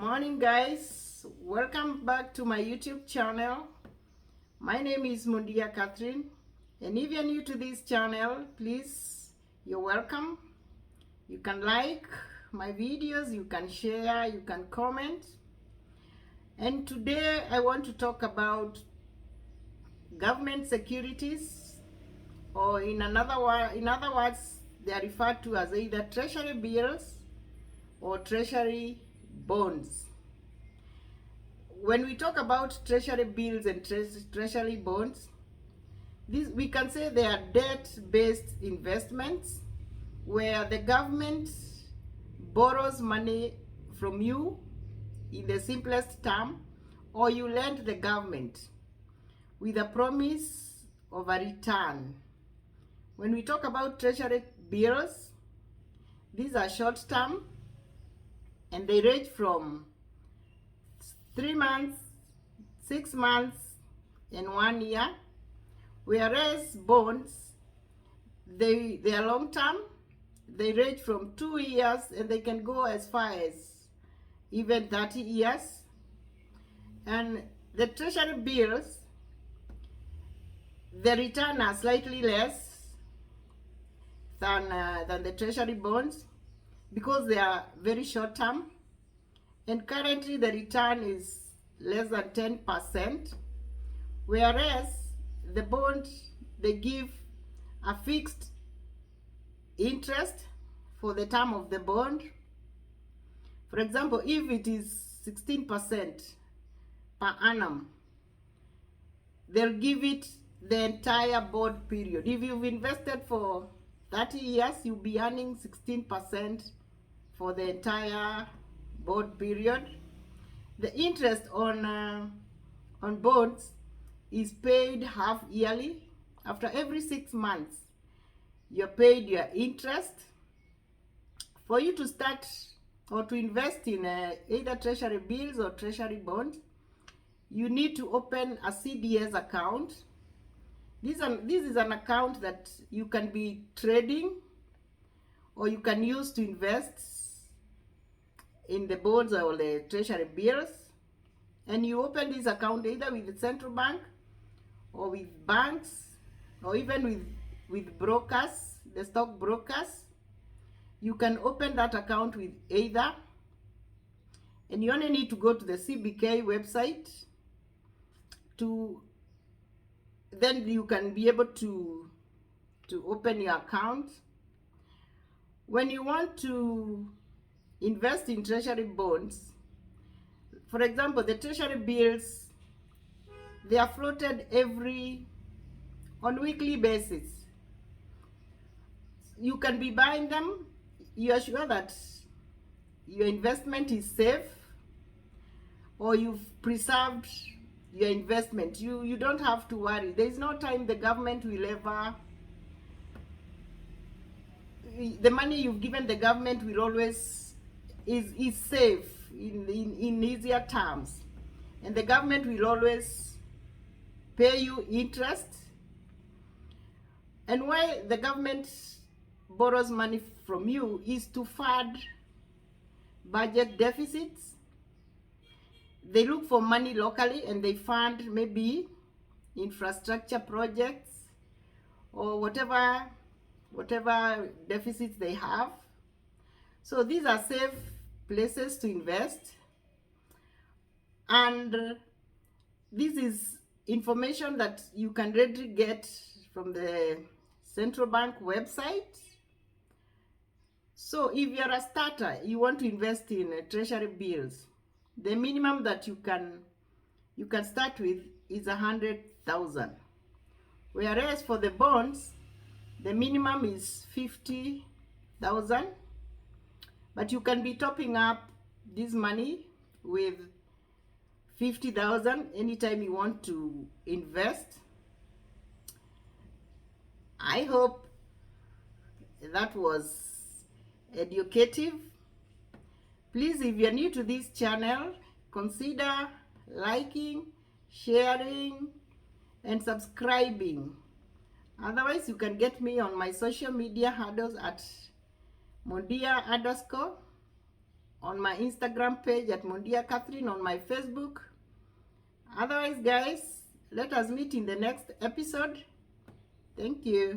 Morning guys, welcome back to my YouTube channel. My name is Mundia Catherine, and if you're new to this channel, please, you're welcome. You can like my videos, you can share, you can comment. And today I want to talk about government securities, or in other words, they are referred to as either treasury bills or treasury bonds. When we talk about treasury bills and treasury bonds, we can say they are debt-based investments where the government borrows money from you in the simplest term, or you lend the government with a promise of a return. When we talk about treasury bills, these are short-term and they range from 3 months, 6 months, and 1 year, whereas bonds, they are long term. They range from 2 years and they can go as far as even 30 years. And the treasury bills, the return are slightly less than the treasury bonds because they are very short term. And currently the return is less than 10%, whereas the bond, they give a fixed interest for the term of the bond. For example, if it is 16% per annum, they'll give it the entire bond period. If you've invested for 30 years, you'll be earning 16% for the entire bond period. The interest on bonds is paid half yearly. After every 6 months, you're paid your interest. For you to start or to invest in either treasury bills or treasury bonds, you need to open a CDS account. This is an account that you can be trading or you can use to invest in the bonds or the treasury bills. And you open this account either with the central bank or with banks or even with brokers, the stock brokers. You can open that account with either, and you only need to go to the CBK website then you can be able to open your account. When you want to invest in treasury bonds, for example, the treasury bills, they are floated on weekly basis. You can be buying them. You are sure that your investment is safe, or you've preserved your investment. You don't have to worry. There is no time the government will ever, the money you've given the government will always is safe in easier terms, and the government will always pay you interest. And why the government borrows money from you is to fund budget deficits. They look for money locally and they fund maybe infrastructure projects or whatever deficits they have. So these are safe places to invest, and this is information that you can readily get from the central bank website. So if you're a starter, you want to invest in treasury bills, the minimum that you can start with is 100,000, whereas for the bonds, the minimum is 50,000. But you can be topping up this money with 50,000 anytime you want to invest. I hope that was educative. Please, if you're new to this channel, consider liking, sharing, and subscribing. Otherwise, you can get me on my social media handles at Mundia_ on my Instagram page at Mondia Catherine, on my Facebook. Otherwise, guys, let us meet in the next episode. Thank you.